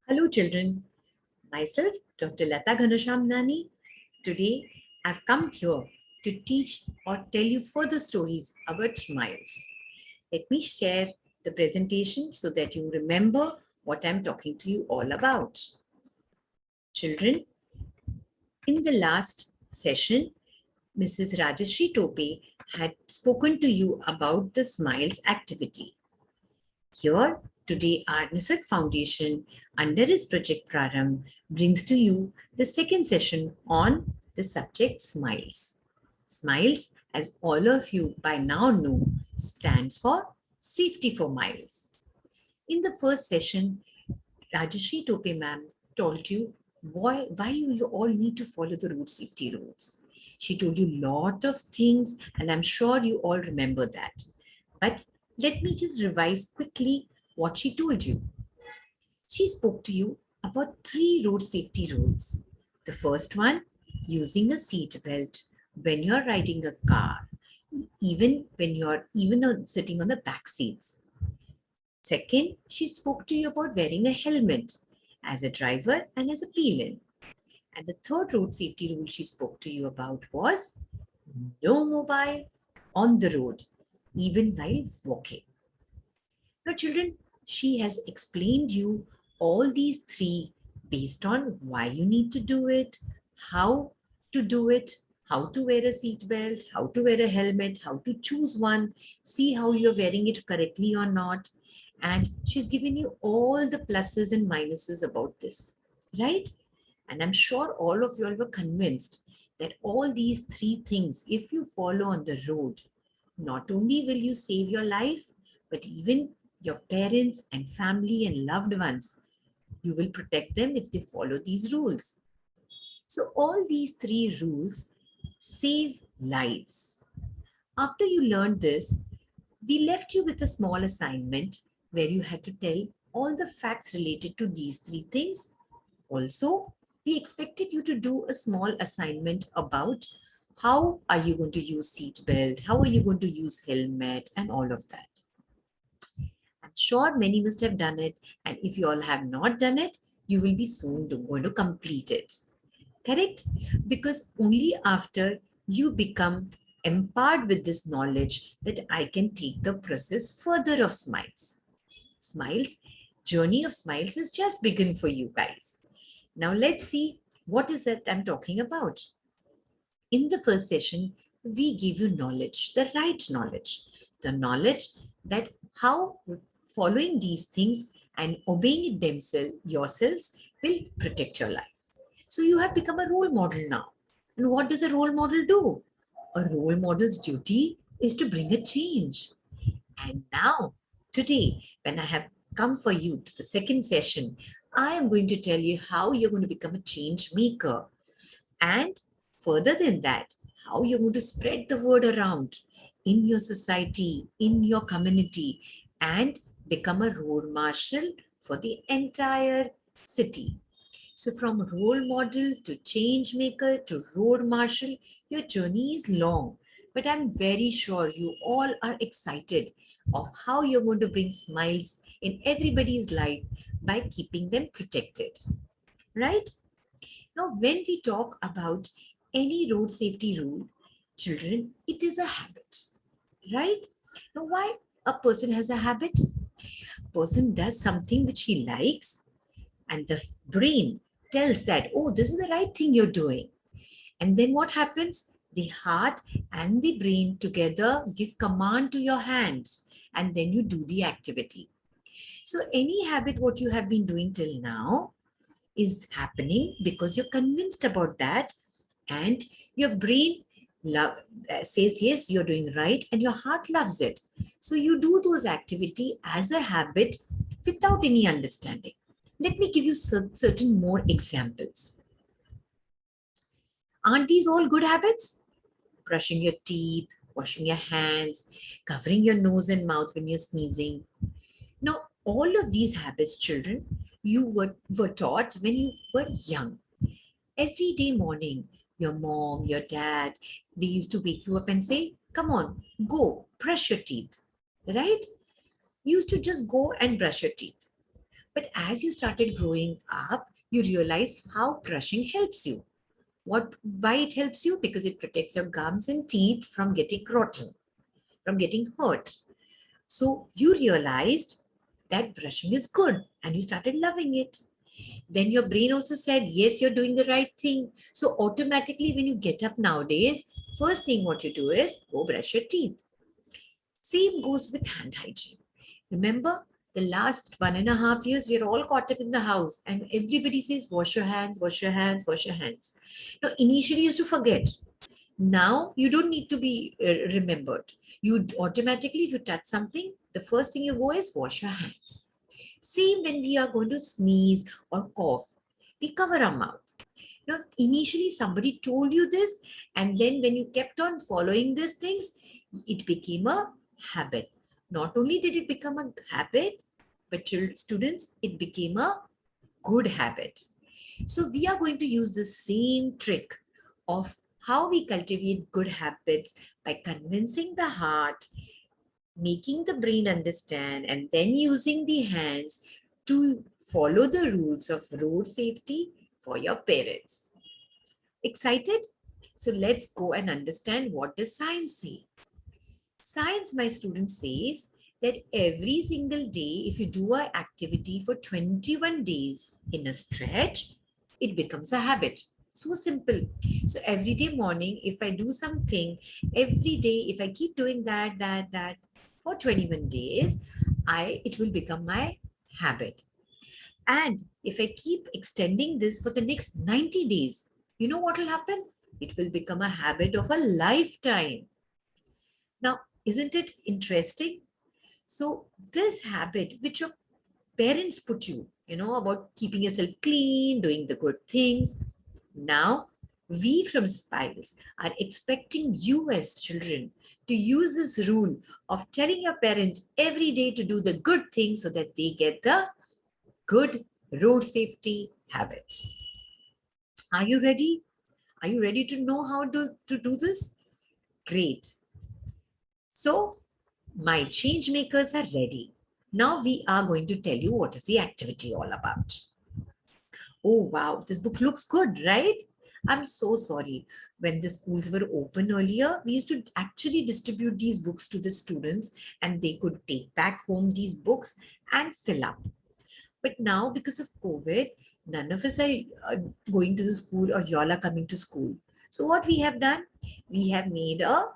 Hello children, myself Dr. Lata Ghanasham Nani. Today I've come here to teach or tell you further stories about smiles. Let me share the presentation so that you remember what I'm talking to you all about. Children, in the last session, Mrs. Rajashri Tope had spoken to you about the smiles activity. Here, today, our Nisarg Foundation, under its Project Prarambh, brings to you the second session on the subject Smiles. Smiles, as all of you by now know, stands for Safety for Miles. In the first session, Rajashri Tope ma'am told you why you all need to follow the road safety rules. She told you a lot of things, and I'm sure you all remember that. But let me just revise quickly what she told you. She spoke to you about 3 road safety rules. The first one, using a seat belt when you're riding a car, even when you're sitting on the back seats. Second, she spoke to you about wearing a helmet as a driver and as a peeling. And the third road safety rule she spoke to you about was no mobile on the road, even while walking. Now, children, she has explained you all these 3 based on why you need to do it, how to do it, how to wear a seat belt, how to wear a helmet, how to choose one, see how you're wearing it correctly or not. And she's given you all the pluses and minuses about this, right? And I'm sure all of you all were convinced that all these 3 things, if you follow on the road, not only will you save your life, but even your parents and family and loved ones, you will protect them if they follow these rules. So all these 3 rules save lives. After you learned this, we left you with a small assignment where you had to tell all the facts related to these 3 things. Also, we expected you to do a small assignment about how are you going to use seat belt, how are you going to use helmet, and all of that. I'm sure many must have done it, and if you all have not done it, you will be soon going to complete it. Correct? Because only after you become empowered with this knowledge that I can take the process further of smiles. Smiles, journey of smiles has just begun for you guys. Now let's see what is it I'm talking about. In the first session, we give you knowledge, the right knowledge, the knowledge that how following these things and obeying it themselves, yourselves will protect your life. So you have become a role model now. And what does a role model do? A role model's duty is to bring a change. And now, today, when I have come for you to the second session, I am going to tell you how you're going to become a change maker. And further than that, how you're going to spread the word around in your society, in your community, and become a road marshal for the entire city. So, from role model to change maker to road marshal, your journey is long. But I'm very sure you all are excited of how you're going to bring smiles in everybody's life by keeping them protected. Right? Now, when we talk about any road safety rule, children, it is a habit, right? Now, why a person has a habit? Person does something which he likes, and the brain tells that, oh, this is the right thing you're doing. And then what happens? The heart and the brain together give command to your hands, and then you do the activity. So, any habit what you have been doing till now is happening because you're convinced about that, and your brain says yes, you're doing right, and your heart loves it. So you do those activity as a habit without any understanding. Let me give you certain more examples. Aren't these all good habits? Brushing your teeth, washing your hands, covering your nose and mouth when you're sneezing. Now, all of these habits, children, you were taught when you were young. Every day morning, your mom, your dad, they used to wake you up and say, come on, go, brush your teeth, right? You used to just go and brush your teeth. But as you started growing up, you realized how brushing helps you. Why it helps you? Because it protects your gums and teeth from getting rotten, from getting hurt. So you realized that brushing is good and you started loving it. Then your brain also said, yes, you're doing the right thing. So automatically, when you get up nowadays, first thing what you do is go brush your teeth. Same goes with hand hygiene. Remember, the last 1.5 years, we are all caught up in the house and everybody says, wash your hands, wash your hands, wash your hands. Now, initially, you used to forget. Now, you don't need to be remembered. You automatically, if you touch something, the first thing you go is wash your hands. Same when we are going to sneeze or cough, we cover our mouth. Now, initially, somebody told you this, and then when you kept on following these things, it became a habit. Not only did it become a habit, but students, it became a good habit. So we are going to use the same trick of how we cultivate good habits by convincing the heart, making the brain understand, and then using the hands to follow the rules of road safety for your parents. Excited? So let's go and understand what does science say. Science, my student, says that every single day, if you do an activity for 21 days in a stretch, it becomes a habit. So simple. So every day morning, if I do something, every day, if I keep doing that for 21 days, it will become my habit. And if I keep extending this for the next 90 days, you know what will happen? It will become a habit of a lifetime. Now, isn't it interesting? So this habit, which your parents put you, about keeping yourself clean, doing the good things. Now, we from Smiles are expecting you as children to use this rule of telling your parents every day to do the good things so that they get the good road safety habits. Are you ready? Are you ready to know how to do this? Great. So, my change makers are ready. Now we are going to tell you what is the activity all about. Oh, wow, this book looks good, right? I'm so sorry. When the schools were open earlier, we used to actually distribute these books to the students and they could take back home these books and fill up. But now, because of COVID, none of us are going to the school or y'all are coming to school. So what we have done, we have made a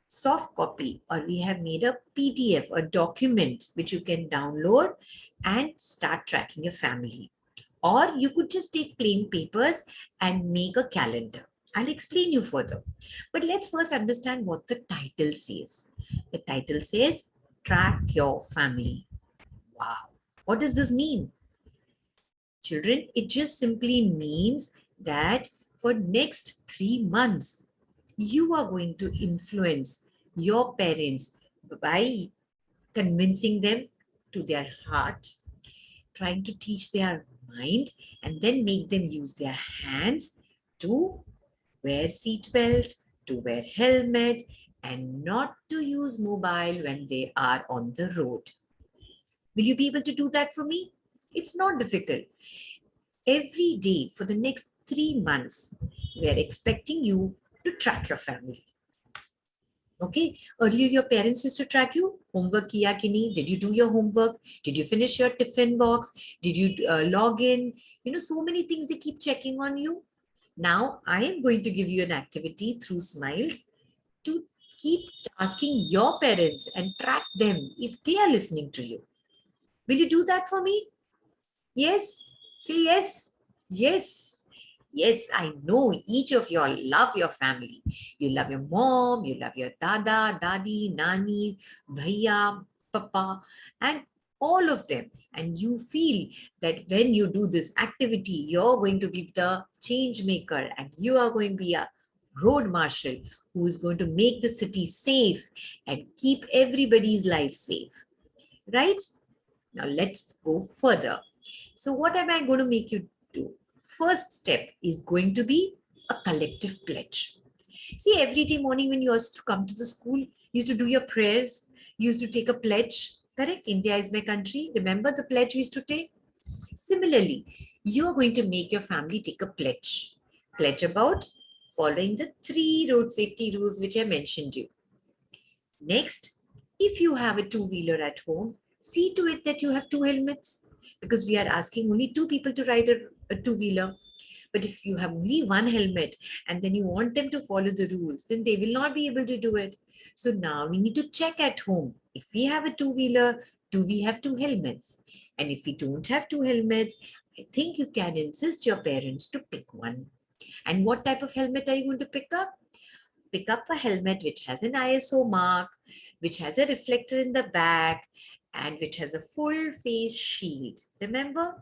soft copy or we have made a PDF, a document which you can download and start tracking your family. Or you could just take plain papers and make a calendar. I'll explain you further. But let's first understand what the title says. The title says, Track Your Family. Wow. What does this mean? Children, it just simply means that for next 3 months, you are going to influence your parents by convincing them to their heart, trying to teach their mind, and then make them use their hands to wear seat belt, to wear helmet, and not to use mobile when they are on the road. Will you be able to do that for me? It's not difficult. Every day for the next 3 months, we are expecting you to track your family. Okay, earlier your parents used to track you. Homework kiya ki nahi? Did you do your homework? Did you finish your tiffin box? Did you log in? So many things they keep checking on you. Now I am going to give you an activity through Smiles to keep asking your parents and track them if they are listening to you. Will you do that for me? Yes? Say yes. Yes. Yes, I know each of you all love your family. You love your mom, you love your dada, dadi, nani, bhaiya, papa, and all of them. And you feel that when you do this activity, you're going to be the change maker and you are going to be a road marshal who is going to make the city safe and keep everybody's life safe. Right? Now let's go further. So what am I going to make you do? First step is going to be a collective pledge. See, every day morning when you used to come to the school, you used to do your prayers, you used to take a pledge. Correct? India is my country. Remember the pledge we used to take? Similarly, you're going to make your family take a pledge. Pledge about following the 3 road safety rules which I mentioned you. Next, if you have a two-wheeler at home, see to it that you have 2 helmets, because we are asking only 2 people to ride a two-wheeler. But if you have only 1 helmet and then you want them to follow the rules, then they will not be able to do it. So now we need to check at home. If we have a two-wheeler, do we have 2 helmets? And if we don't have 2 helmets, I think you can insist your parents to pick one. And what type of helmet are you going to pick up? Pick up a helmet which has an ISO mark, which has a reflector in the back, and which has a full face shield. Remember,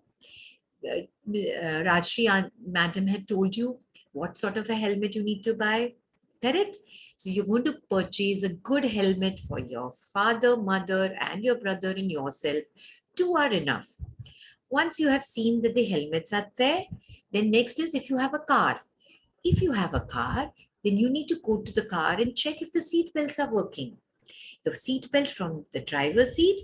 Rajshri madam had told you what sort of a helmet you need to buy, correct? So you're going to purchase a good helmet for your father, mother, and your brother and yourself. 2 are enough. Once you have seen that the helmets are there, then next is if you have a car. If you have a car, then you need to go to the car and check if the seat belts are working. The seat belt from the driver's seat,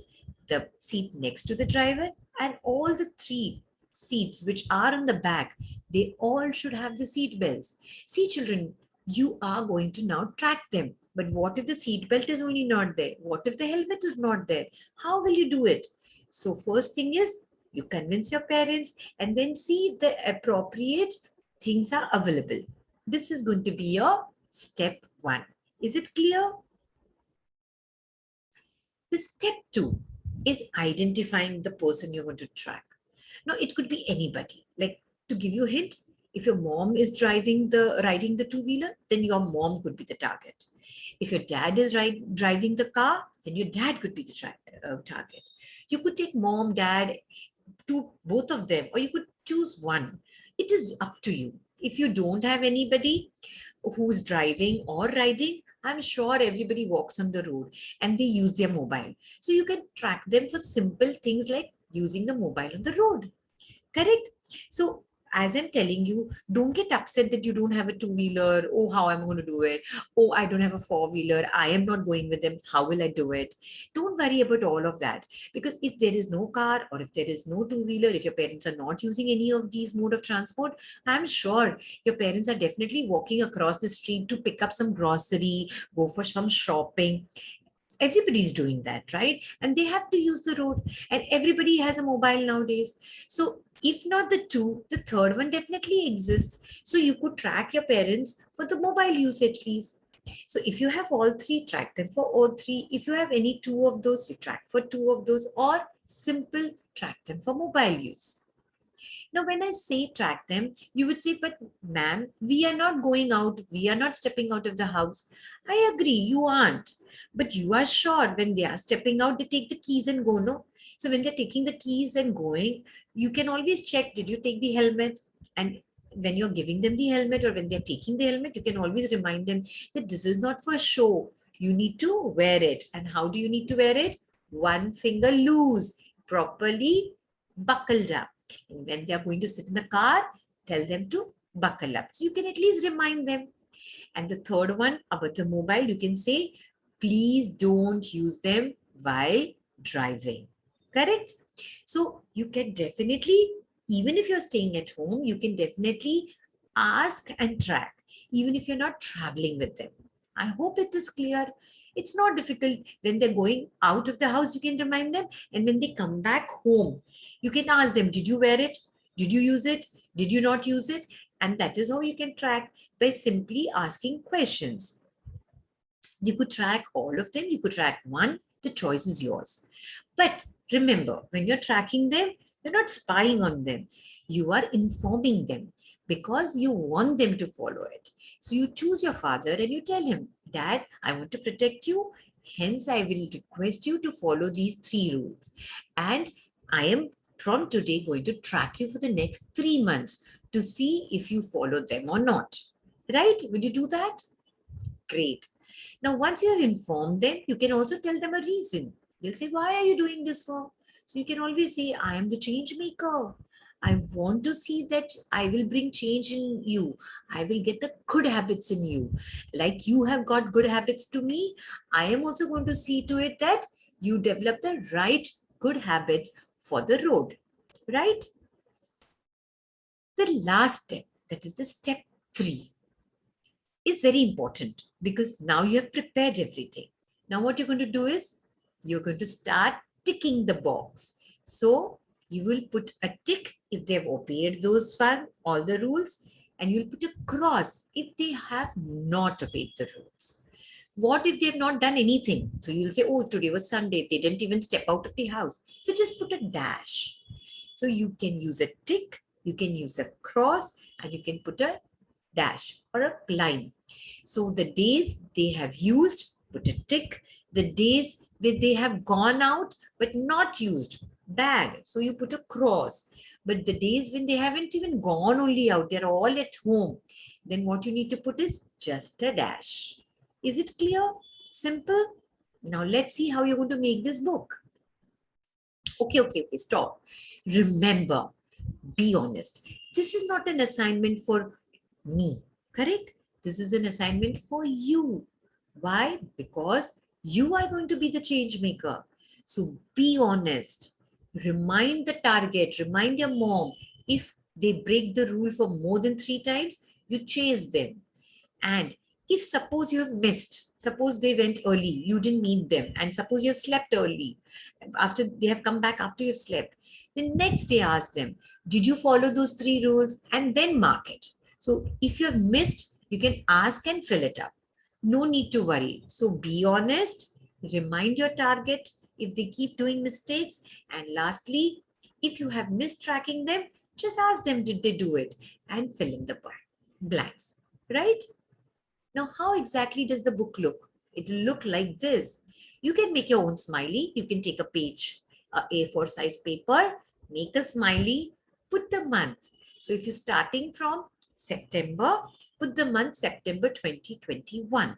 the seat next to the driver, and all the 3 seats which are on the back, they all should have the seat belts. See, children, you are going to now track them. But what if the seat belt is only not there? What if the helmet is not there? How will you do it? So first thing is you convince your parents and then see the appropriate things are available. This is going to be your step 1. Is it clear? The step 2 is identifying the person you're going to track. Now, it could be anybody. Like, to give you a hint, if your mom is riding the two-wheeler, then your mom could be the target. If your dad is driving the car, then your dad could be the target. You could take mom, dad, to both of them, or you could choose one. It is up to you. If you don't have anybody who's driving or riding, I'm sure everybody walks on the road and they use their mobile. So you can track them for simple things like using the mobile on the road. Correct? So as I'm telling you, don't get upset that you don't have a two-wheeler. Oh, how am I going to do it? Oh, I don't have a four-wheeler. I am not going with them. How will I do it? Don't worry about all of that. Because if there is no car or if there is no two-wheeler, if your parents are not using any of these mode of transport, I'm sure your parents are definitely walking across the street to pick up some grocery, go for some shopping. Everybody's doing that, right? And they have to use the road, and everybody has a mobile nowadays. So if not the 2, the third one definitely exists. So you could track your parents for the mobile usage, please. So if you have all 3, track them for all 3. If you have any 2 of those, you track for 2 of those, or simple track them for mobile use. Now, when I say track them, you would say, but ma'am, we are not going out. We are not stepping out of the house. I agree, you aren't. But you are sure when they are stepping out, they take the keys and go, no? So when they're taking the keys and going, you can always check, did you take the helmet? And when you're giving them the helmet or when they're taking the helmet, you can always remind them that this is not for show. You need to wear it. And how do you need to wear it? One finger loose, properly buckled up. And when they are going to sit in the car, tell them to buckle up. So you can at least remind them. And the third one about the mobile, you can say, please don't use them while driving. Correct? So you can definitely, even if you're staying at home, you can definitely ask and track, even if you're not traveling with them. I hope it is clear. It's not difficult. When they're going out of the house, you can remind them. And when they come back home, you can ask them, did you wear it? Did you use it? Did you not use it? And that is how you can track, by simply asking questions. You could track all of them. You could track one. The choice is yours. But remember, when you're tracking them, you're not spying on them. You are informing them because you want them to follow it. So you choose your father and you tell him, Dad, I want to protect you. Hence, I will request you to follow these 3 rules. And I am from today going to track you for the next 3 months to see if you follow them or not. Right? Will you do that? Great. Now, once you have informed them, you can also tell them a reason. They'll say, why are you doing this for? So you can always say, I am the change maker. I want to see that I will bring change in you. I will get the good habits in you. Like you have got good habits to me, I am also going to see to it that you develop the right good habits for the road. Right? The last step, that is the step 3, is very important because now you have prepared everything. Now what you're going to do is you're going to start ticking the box. So you will put a tick if they've obeyed those all the rules, and you'll put a cross if they have not obeyed the rules. What if they've not done anything? So you'll say, oh, today was Sunday. They didn't even step out of the house. So just put a dash. So you can use a tick, you can use a cross, and you can put a dash or a line. So the days they have used, put a tick. The days where they have gone out but not used, bad. So you put a cross. But the days when they haven't even gone only out, they're all at home, then what you need to put is just a dash. Is it clear? Simple? Now let's see how you're going to make this book. Okay, stop. Remember, be honest. This is not an assignment for me, correct? This is an assignment for you. Why? Because you are going to be the change maker. So be honest. Remind the target, remind your mom. If they break the rule for more than 3 times, you chase them. And if suppose you have missed, suppose they went early, you didn't meet them, and suppose you have slept early, after they have come back after you've slept, the next day ask them, did you follow those 3 rules? And then mark it. So if you have missed, you can ask and fill it up. No need to worry. So be honest, remind your target if they keep doing mistakes. And lastly, if you have missed tracking them, just ask them, did they do it? And fill in the blanks, right? Now, how exactly does the book look? It will look like this. You can make your own smiley. You can take a page, a A4 size paper, make a smiley, put the month. So if you're starting from September, put the month September 2021.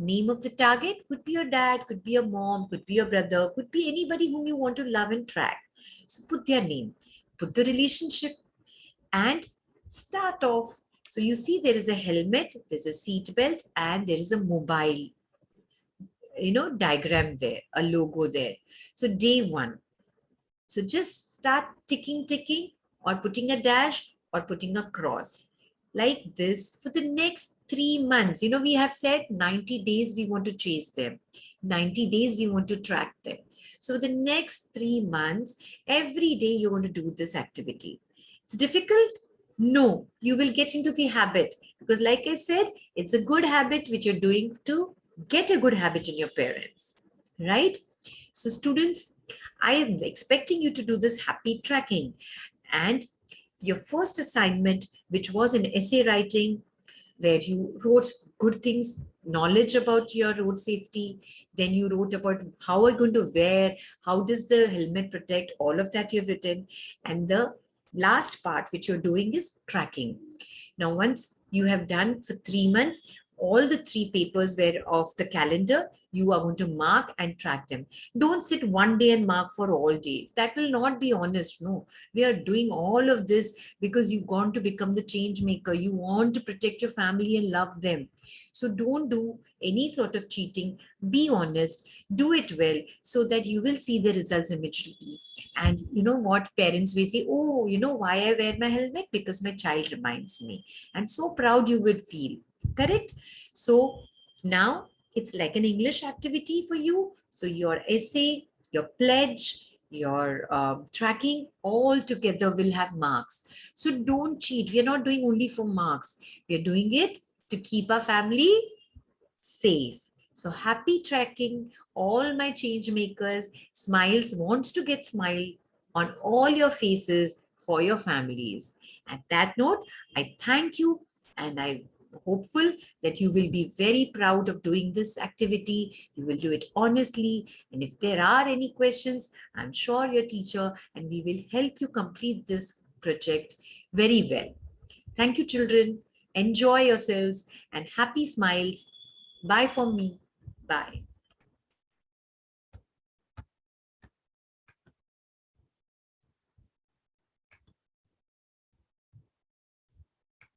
Name of the target could be your dad, could be your mom, could be your brother, could be anybody whom you want to love and track. So put their name, put the relationship, and start off. So you see there is a helmet, there's a seat belt, and there is a mobile, diagram there, a logo there. So day 1. So just start ticking, or putting a dash or putting a cross like this for the next 3 months. We have said 90 days we want to chase them. 90 days we want to track them. So the next 3 months, every day you're going to do this activity. It's difficult? No, you will get into the habit, because like I said, it's a good habit which you're doing to get a good habit in your parents, right? So students, I am expecting you to do this happy tracking. And your first assignment, which was an essay writing, where you wrote good things, knowledge about your road safety, then you wrote about how are you going to wear, how does the helmet protect, all of that you've written. And the last part which you're doing is tracking. Now, once you have done for 3 months, all the 3 papers were of the calendar, you are going to mark and track them. Don't sit one day and mark for all day. That will not be honest. No, we are doing all of this because you want to become the change maker. You want to protect your family and love them. So don't do any sort of cheating. Be honest, do it well, so that you will see the results immediately. And you know what, parents will say, oh, you know why I wear my helmet? Because my child reminds me. And so proud you would feel. Correct? So now it's like an English activity for you. So your essay, your pledge, your tracking, all together will have marks. So don't cheat. We are not doing only for marks. We are doing it to keep our family safe. So happy tracking, all my change makers. Smiles wants to get smile on all your faces for your families. At that note, I thank you, and I hopeful that you will be very proud of doing this activity. You will do it honestly. And if there are any questions, I'm sure your teacher and we will help you complete this project very well. Thank you, children. Enjoy yourselves and happy smiles. Bye from me. Bye.